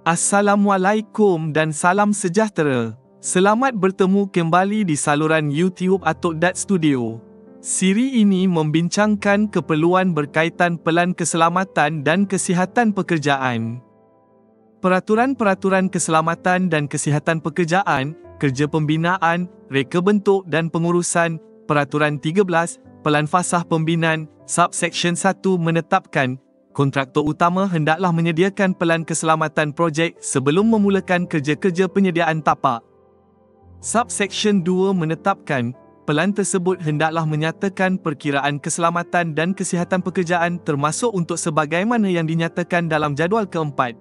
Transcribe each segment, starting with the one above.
Assalamualaikum dan salam sejahtera. Selamat bertemu kembali di saluran YouTube Atok Dat Studio. Siri ini membincangkan keperluan berkaitan pelan keselamatan dan kesihatan pekerjaan. Peraturan-peraturan keselamatan dan kesihatan pekerjaan, kerja pembinaan, reka bentuk dan pengurusan, Peraturan 13, Pelan Fasah Pembinaan, Subsection 1 menetapkan kontraktor utama hendaklah menyediakan pelan keselamatan projek sebelum memulakan kerja-kerja penyediaan tapak. Subsection 2 menetapkan, pelan tersebut hendaklah menyatakan perkiraan keselamatan dan kesihatan pekerjaan termasuk untuk sebagaimana yang dinyatakan dalam jadual keempat.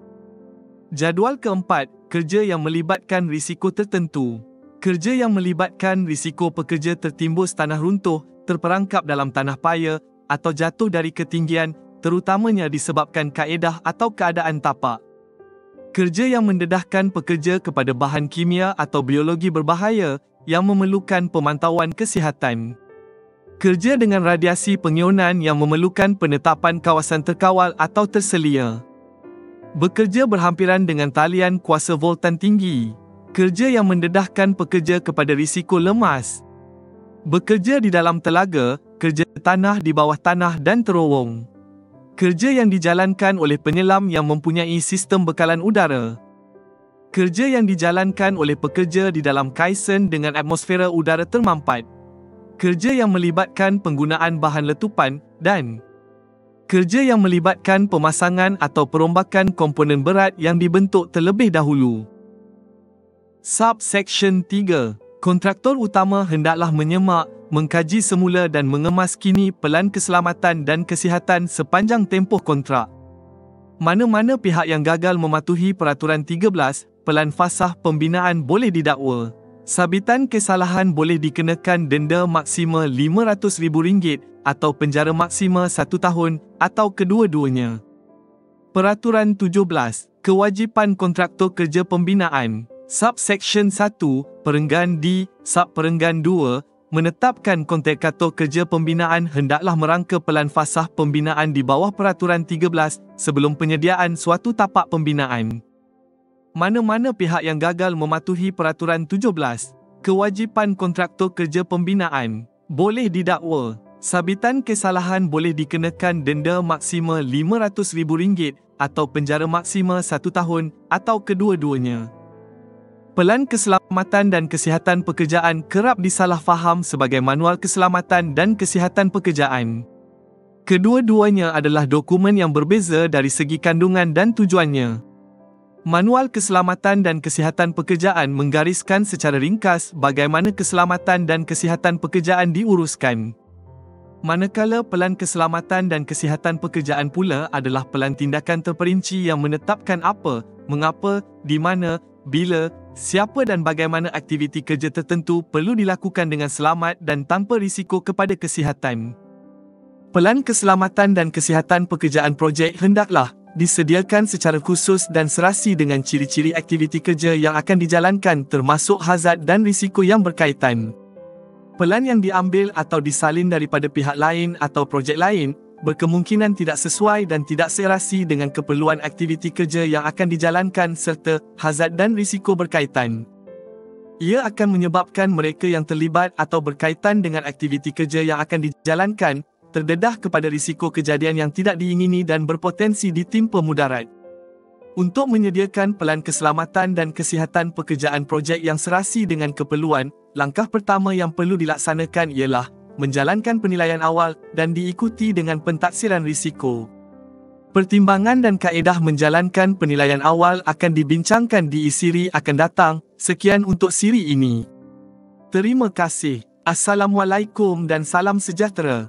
Jadual keempat, kerja yang melibatkan risiko tertentu. Kerja yang melibatkan risiko pekerja tertimbus tanah runtuh, terperangkap dalam tanah paya, atau jatuh dari ketinggian, terutamanya disebabkan kaedah atau keadaan tapak. Kerja yang mendedahkan pekerja kepada bahan kimia atau biologi berbahaya yang memerlukan pemantauan kesihatan. Kerja dengan radiasi pengionan yang memerlukan penetapan kawasan terkawal atau terselia. Bekerja berhampiran dengan talian kuasa voltan tinggi. Kerja yang mendedahkan pekerja kepada risiko lemas. Bekerja di dalam telaga, kerja tanah di bawah tanah dan terowong. Kerja yang dijalankan oleh penyelam yang mempunyai sistem bekalan udara. Kerja yang dijalankan oleh pekerja di dalam kaisen dengan atmosfera udara termampat. Kerja yang melibatkan penggunaan bahan letupan dan kerja yang melibatkan pemasangan atau perombakan komponen berat yang dibentuk terlebih dahulu. Subsection 3. Kontraktor utama hendaklah menyemak, mengkaji semula dan mengemas kini pelan keselamatan dan kesihatan sepanjang tempoh kontrak. Mana-mana pihak yang gagal mematuhi Peraturan 13, Pelan Fasah Pembinaan boleh didakwa. Sabitan kesalahan boleh dikenakan denda maksima RM500,000 atau penjara maksima 1 tahun atau kedua-duanya. Peraturan 17, Kewajipan Kontraktor Kerja Pembinaan. Subsection 1, Perenggan D, Subperenggan 2, menetapkan kontraktor kerja pembinaan hendaklah merangka pelan fasah pembinaan di bawah Peraturan 13 sebelum penyediaan suatu tapak pembinaan. Mana-mana pihak yang gagal mematuhi Peraturan 17, Kewajipan Kontraktor Kerja Pembinaan, boleh didakwa. Sabitan kesalahan boleh dikenakan denda maksima RM500,000 atau penjara maksima 1 tahun atau kedua-duanya. Pelan keselamatan dan kesihatan pekerjaan kerap disalahfaham sebagai manual keselamatan dan kesihatan pekerjaan. Kedua-duanya adalah dokumen yang berbeza dari segi kandungan dan tujuannya. Manual keselamatan dan kesihatan pekerjaan menggariskan secara ringkas bagaimana keselamatan dan kesihatan pekerjaan diuruskan. Manakala pelan keselamatan dan kesihatan pekerjaan pula adalah pelan tindakan terperinci yang menetapkan apa, mengapa, di mana, bila, siapa dan bagaimana aktiviti kerja tertentu perlu dilakukan dengan selamat dan tanpa risiko kepada kesihatan. Pelan keselamatan dan kesihatan pekerjaan projek hendaklah disediakan secara khusus dan serasi dengan ciri-ciri aktiviti kerja yang akan dijalankan termasuk hazard dan risiko yang berkaitan. Pelan yang diambil atau disalin daripada pihak lain atau projek lain berkemungkinan tidak sesuai dan tidak serasi dengan keperluan aktiviti kerja yang akan dijalankan serta hazard dan risiko berkaitan. Ia akan menyebabkan mereka yang terlibat atau berkaitan dengan aktiviti kerja yang akan dijalankan terdedah kepada risiko kejadian yang tidak diingini dan berpotensi ditimpa mudarat. Untuk menyediakan pelan keselamatan dan kesihatan pekerjaan projek yang serasi dengan keperluan, langkah pertama yang perlu dilaksanakan ialah menjalankan penilaian awal dan diikuti dengan pentaksiran risiko. Pertimbangan dan kaedah menjalankan penilaian awal akan dibincangkan di siri akan datang. Sekian untuk siri ini. Terima kasih. Assalamualaikum dan salam sejahtera.